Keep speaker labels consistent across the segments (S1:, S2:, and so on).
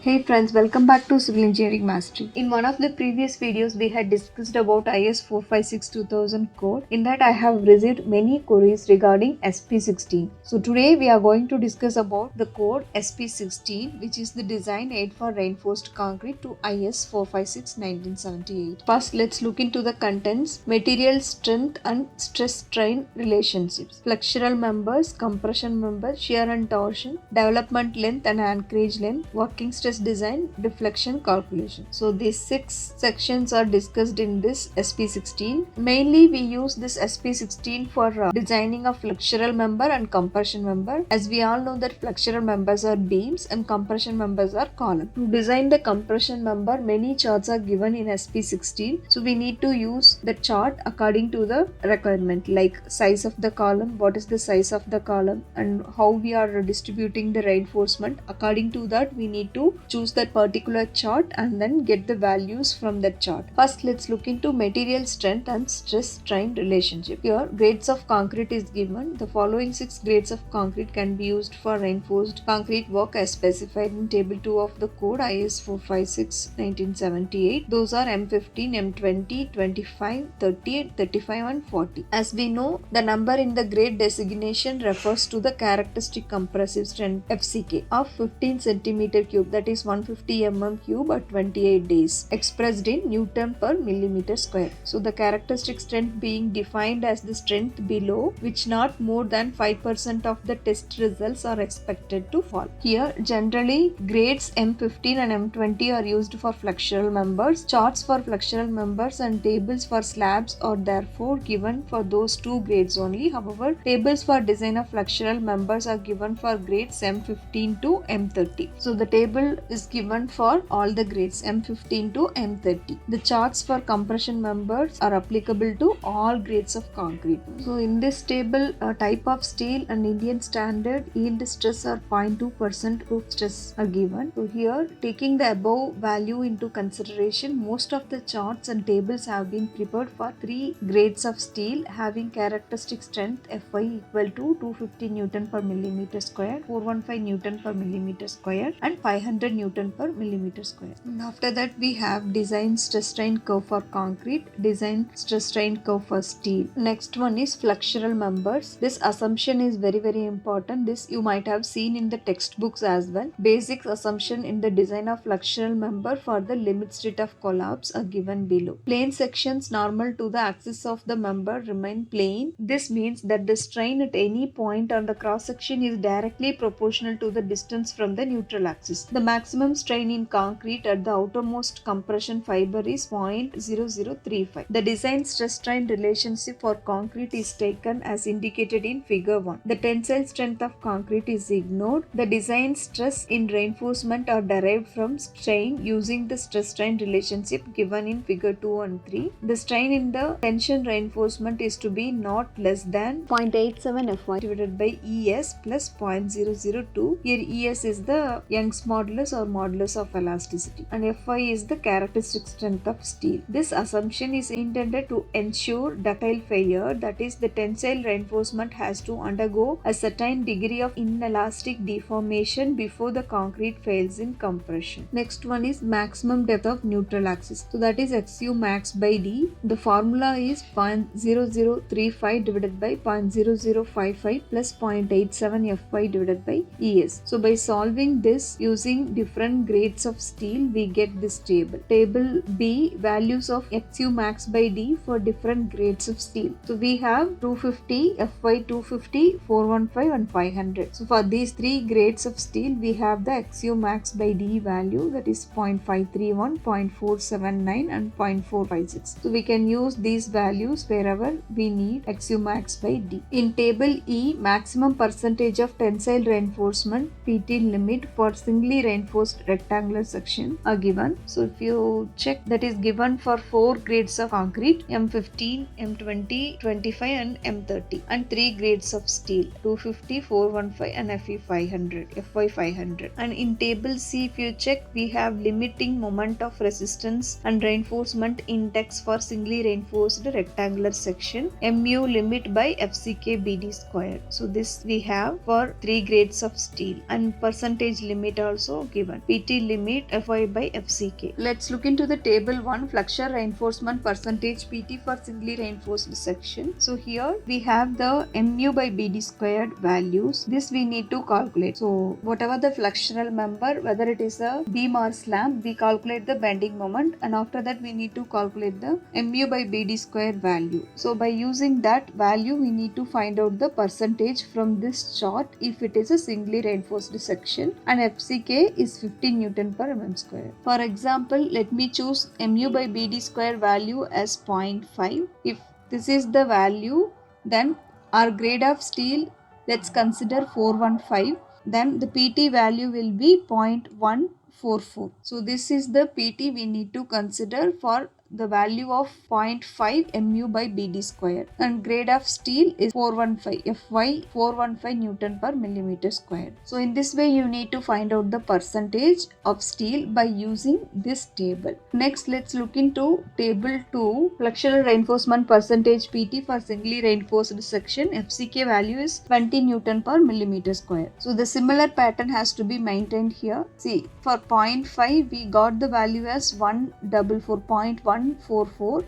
S1: Hey friends, welcome back to Civil Engineering Mastery. In one of the previous videos, we had discussed about IS 456-2000 code. In that, I have received many queries regarding SP-16. So today, we are going to discuss about the code SP-16, which is the design aid for reinforced concrete to IS 456-1978. First, let's look into the contents: material strength and stress-strain relationships, flexural members, compression members, shear and torsion, development length and anchorage length, working stress design, deflection calculation. So these 6 sections are discussed in this SP-16. Mainly we use this SP-16 for designing a flexural member and compression member. As we all know that flexural members are beams and compression members are column. To design the compression member, many charts are given in SP-16. So we need to use the chart according to the requirement, like size of the column, what is the size of the column, and how we are distributing the reinforcement. According to that, we need to choose that particular chart and then get the values from that chart. First, let's look into material strength and stress strain relationship. Here, grades of concrete is given. The following 6 grades of concrete can be used for reinforced concrete work as specified in table 2 of the code IS 456-1978. Those are M15, M20, 25, 30, 35 and 40. As we know, the number in the grade designation refers to the characteristic compressive strength FCK of 15 cm cube, that is 150 mm cube at 28 days, expressed in Newton per millimeter square. So the characteristic strength being defined as the strength below which not more than 5% of the test results are expected to fall. Here generally grades M15 and M20 are used for flexural members. Charts for flexural members and tables for slabs are therefore given for those 2 grades only. However, tables for design of flexural members are given for grades M15 to M30. So the table is given for all the grades M15 to M30. The charts for compression members are applicable to all grades of concrete. So in this table, type of steel and Indian standard yield stress or 0.2% roof stress are given. So here, taking the above value into consideration, most of the charts and tables have been prepared for 3 grades of steel having characteristic strength Fy equal to 250 Newton per millimeter square, 415 Newton per millimeter square and 500 Newton per millimeter square. And after that, we have design stress strain curve for concrete, design stress strain curve for steel. Next one is flexural members. This assumption is very important. This you might have seen in the textbooks as well. Basic assumption in the design of flexural member for the limit state of collapse are given below. Plane sections normal to the axis of the member remain plane. This means that the strain at any point on the cross section is directly proportional to the distance from the neutral axis. The maximum strain in concrete at the outermost compression fiber is 0.0035. The design stress strain relationship for concrete is taken as indicated in figure 1. The tensile strength of concrete is ignored. The design stress in reinforcement are derived from strain using the stress strain relationship given in figure 2 and 3. The strain in the tension reinforcement is to be not less than 0.87 Fy divided by ES plus 0.002. Here ES is the Young's modulus or modulus of elasticity and Fy is the characteristic strength of steel. This assumption is intended to ensure ductile failure, that is, the tensile reinforcement has to undergo a certain degree of inelastic deformation before the concrete fails in compression. Next one is maximum depth of neutral axis. So that is XU max by D. The formula is 0.0035 divided by 0.0055 plus 0.87 Fy divided by ES. So by solving this using different grades of steel, we get this table. Table B, values of XU max by D for different grades of steel. So we have 250, Fy 250, 415 and 500. So for these 3 grades of steel, we have the XU max by D value, that is 0.531, 0.479 and 0.456. So we can use these values wherever we need XU max by D. In table E, maximum percentage of tensile reinforcement PT limit for singly reinforced rectangular section are given. So if you check, that is given for 4 grades of concrete M15, M20, 25 and M30 and 3 grades of steel 250, 415 and Fe 500, Fy 500. And in table C, if you check, we have limiting moment of resistance and reinforcement index for singly reinforced rectangular section mu limit by FCK BD square. So this we have for 3 grades of steel and percentage limit also given. PT limit Fy by Fck. Let's look into the table 1 flexure reinforcement percentage PT for singly reinforced section. So here we have the mu by BD squared values. This we need to calculate. So whatever the flexural member, whether it is a beam or slab, we calculate the bending moment, and after that we need to calculate the mu by BD squared value. So by using that value we need to find out the percentage from this chart if it is a singly reinforced section, and FCK is 15 Newton per mm square. For example, let me choose mu by BD square value as 0.5. If this is the value, then our grade of steel, let's consider 415, then the PT value will be 0.144. So this is the PT we need to consider for the value of 0.5 mu by BD square, and grade of steel is 415 Fy 415 Newton per millimeter square. So in this way you need to find out the percentage of steel by using this table. Next, let's look into table 2 flexural reinforcement percentage PT for singly reinforced section. FCK value is 20 Newton per millimeter square. So the similar pattern has to be maintained here. See, for 0.5 we got the value as 144.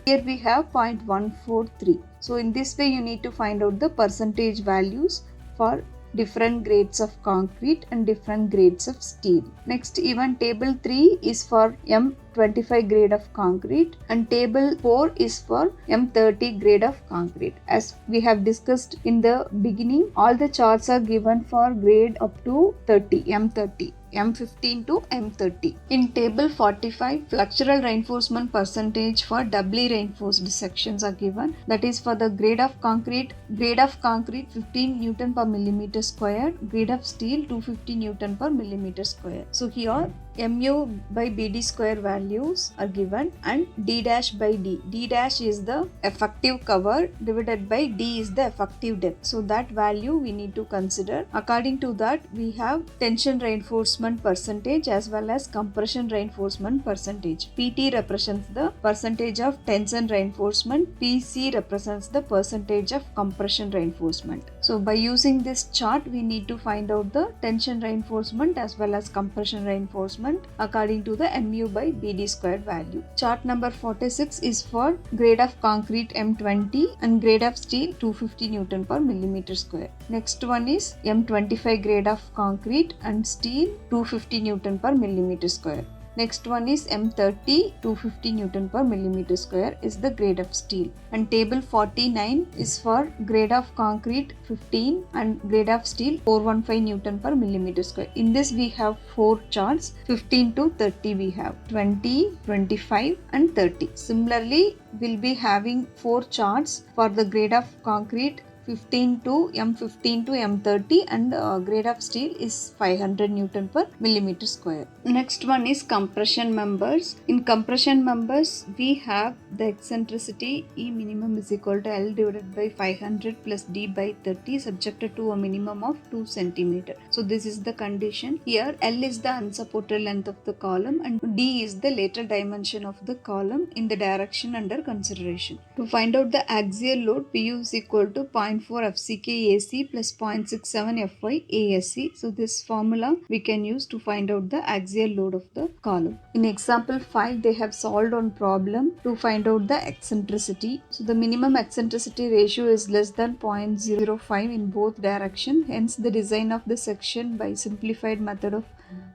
S1: Here we have 0.143. So in this way you need to find out the percentage values for different grades of concrete and different grades of steel. Next, even table 3 is for M25 grade of concrete and table 4 is for M30 grade of concrete. As we have discussed in the beginning, all the charts are given for grade up to 30, M30. M15 to M30. In table 45, flexural reinforcement percentage for doubly reinforced sections are given. That is for the grade of concrete 15 Newton per millimeter square, grade of steel 250 Newton per millimeter square. So here mu by BD square values are given and D dash by D. D dash is the effective cover divided by D is the effective depth. So that value we need to consider. According to that, we have tension reinforcement percentage as well as compression reinforcement percentage. PT represents the percentage of tension reinforcement. PC represents the percentage of compression reinforcement. So by using this chart, we need to find out the tension reinforcement as well as compression reinforcement according to the mu by BD squared value. Chart number 46 is for grade of concrete M20 and grade of steel 250 Newton per millimeter square. Next one is M25 grade of concrete and steel 250 Newton per millimeter square. Next one is M30 250 Newton per millimeter square is the grade of steel. And table 49 is for grade of concrete 15 and grade of steel 415 Newton per millimeter square. In this we have 4 charts, 15 to 30 we have, 20, 25 and 30. Similarly, we'll be having 4 charts for the grade of concrete 15 to M30 and grade of steel is 500 Newton per millimeter square. Next one is compression members. In compression members, we have the eccentricity E minimum is equal to L divided by 500 plus D by 30 subjected to a minimum of 2 cm. So this is the condition. Here L is the unsupported length of the column and D is the lateral dimension of the column in the direction under consideration. To find out the axial load, PU is equal to 0.4 FCK AC plus 0.67 Fy ASC. So this formula we can use to find out the axial load of the column. In example 5, they have solved on problem to find out the eccentricity. So the minimum eccentricity ratio is less than 0.05 in both directions. Hence the design of the section by simplified method of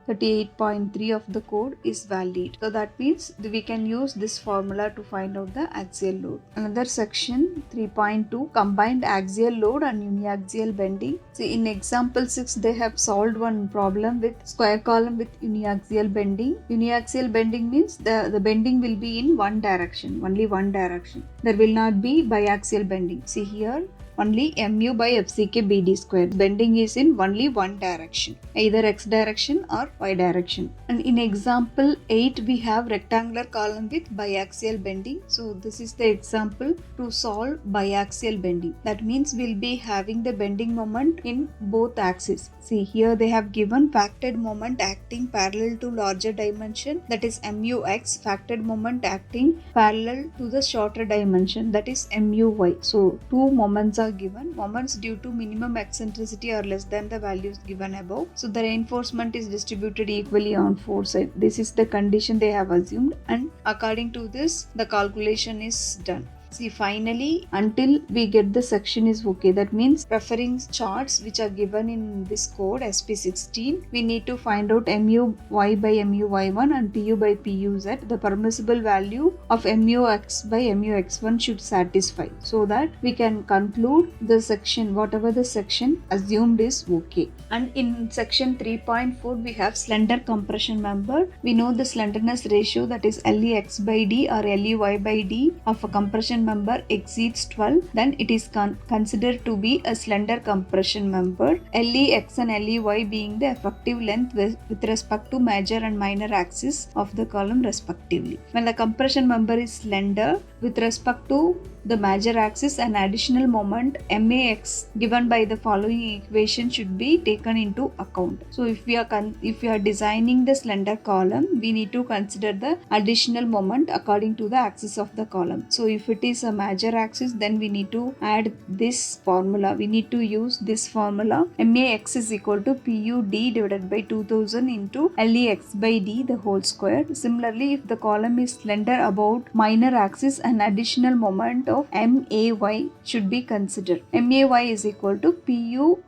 S1: 38.3 of the code is valid. So that means we can use this formula to find out the axial load. Another section 3.2 combined axial load and uniaxial bending. So in example 6, they have solved one problem with square column with uniaxial bending. Uniaxial bending means the bending will be in one direction, only one direction. There will not be biaxial bending. See here, only mu by FCK BD square. Bending is in only one direction, either x direction or y direction. And in example 8, we have rectangular column with biaxial bending. So this is the example to solve biaxial bending. That means we'll be having the bending moment in both axes. See here they have given factored moment acting parallel to larger dimension, that is MUX, factored moment acting parallel to the shorter dimension, that is MUY. So two moments are are given. Moments due to minimum eccentricity are less than the values given above. So the reinforcement is distributed equally on four sides. This is the condition they have assumed, and according to this the calculation is done. See, finally, until we get the section is okay. That means referring charts which are given in this code SP-16, we need to find out mu y by mu y1 and pu by pu z. The permissible value of mu x by mu x1 should satisfy, so that we can conclude the section, whatever the section assumed is okay. And in section 3.4 we have slender compression member. We know the slenderness ratio, that is Lex by d or Ley by d of a compression member exceeds 12, then it is considered to be a slender compression member. Lex and Ley being the effective length with respect to major and minor axis of the column respectively. When the compression member is slender with respect to the major axis, an additional moment max given by the following equation should be taken into account. So if we are designing the slender column, we need to consider the additional moment according to the axis of the column. So if it is a major axis, then we need to add this formula. We need to use this formula. max is equal to pud divided by 2000 into lex by d the whole square. Similarly, if the column is slender about minor axis, an additional moment of may should be considered. May is equal to pub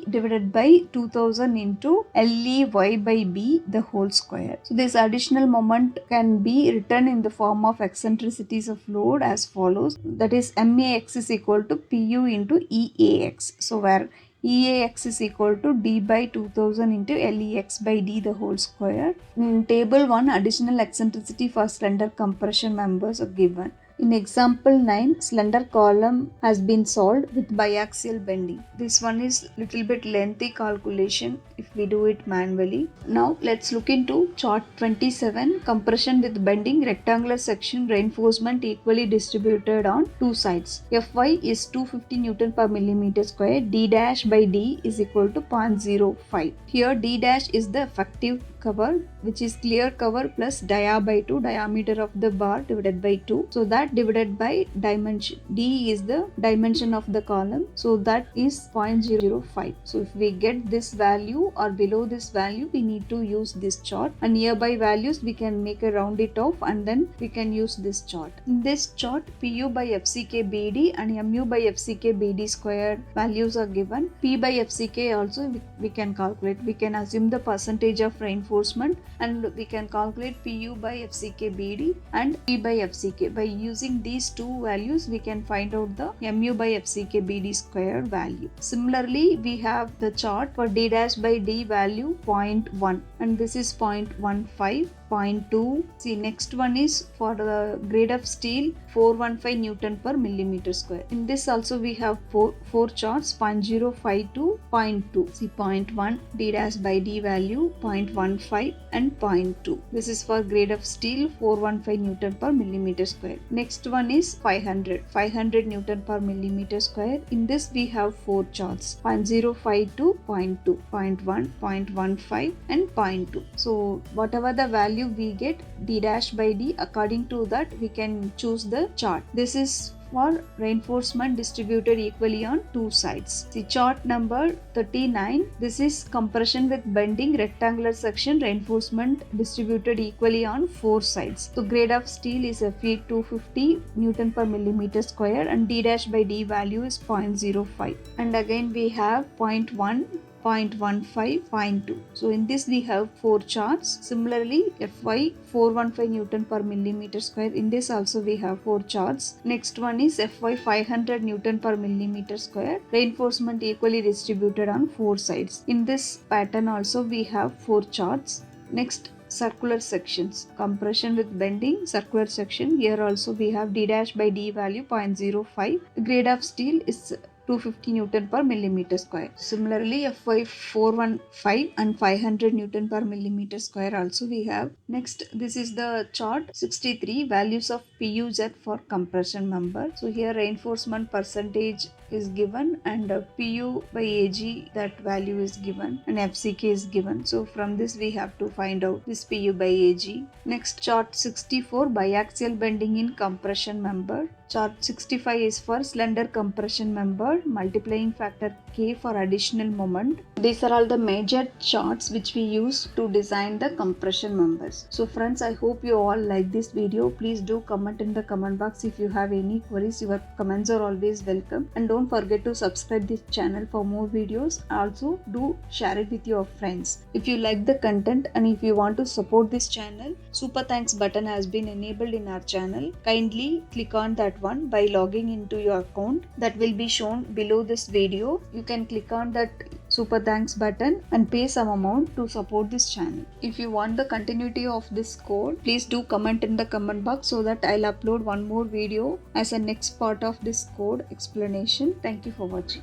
S1: divided by 2000 into ley by b the whole square. So this additional moment can be written in the form of eccentricities of load as follows. That is max is equal to pu into eax. So where eax is equal to d by 2000 into lex by d the whole square. In table 1, additional eccentricity for slender compression members are given. In example 9, slender column has been solved with biaxial bending. This one is little bit lengthy calculation if we do it manually. Now let's look into chart 27, compression with bending, rectangular section, reinforcement equally distributed on two sides. Fy is 250 Newton per millimeter square. D dash by d is equal to 0.05. Here d dash is the effective cover, which is clear cover plus dia by 2, diameter of the bar divided by 2. So that divided by dimension. D is the dimension of the column. So that is 0.005. So if we get this value or below this value, we need to use this chart. And nearby values we can make a round it off and then we can use this chart. In this chart, pu by fck bd and mu by fck bd squared values are given. P by fck also we can calculate. We can assume the percentage of reinforcement and we can calculate pu by fck bd and p by fck. By using these two values, we can find out the mu by fck bd squared value. Similarly, we have the chart for d dash by d value 0.1 and this is 0.15. 0.2. See, next one is for the grade of steel 415 Newton per millimeter square. In this also we have four charts, 0.05 to 0.2. See, 0.1 d dash by d value, 0.15 and 0.2. This is for grade of steel 415 Newton per millimeter square. Next one is 500 Newton per millimeter square. In this we have four charts, 0.05 to 0.2, 0.1, 0.15 and 0.2. So whatever the value we get d dash by d, according to that we can choose the chart. This is for reinforcement distributed equally on two sides. See chart number 39. This is compression with bending, rectangular section, reinforcement distributed equally on four sides. So grade of steel is Fe 250 Newton per millimeter square and d dash by d value is 0.05. And again we have 0.1, 0.15, 0.2. So in this we have four charts. Similarly, Fy 415 Newton per millimeter square. In this also we have four charts. Next one is Fy 500 Newton per millimeter square. Reinforcement equally distributed on four sides. In this pattern also we have four charts. Next, circular sections, compression with bending, circular section. Here also we have d dash by d value 0.05. The grade of steel is 250 Newton per millimeter square. Similarly, Fy 415 and 500 Newton per millimeter square also we have. Next, this is the chart 63, values of PUZ for compression member. So here reinforcement percentage is given and Pu by Ag, that value is given, and FCK is given. So from this we have to find out this Pu by Ag. Next, chart 64, biaxial bending in compression member. Chart 65 is for slender compression member, multiplying factor K for additional moment. These are all the major charts which we use to design the compression members. So friends, I hope you all like this video. Please do comment in the comment box if you have any queries. Your comments are always welcome. And don't forget to subscribe this channel for more videos. Also do share it with your friends. If you like the content and if you want to support this channel, super thanks button has been enabled in our channel. Kindly click on that one by logging into your account that will be shown below this video. You can click on that super thanks button and pay some amount to support this channel. If you want the continuity of this code, please do comment in the comment box so that I'll upload one more video as a next part of this code explanation. Thank you for watching.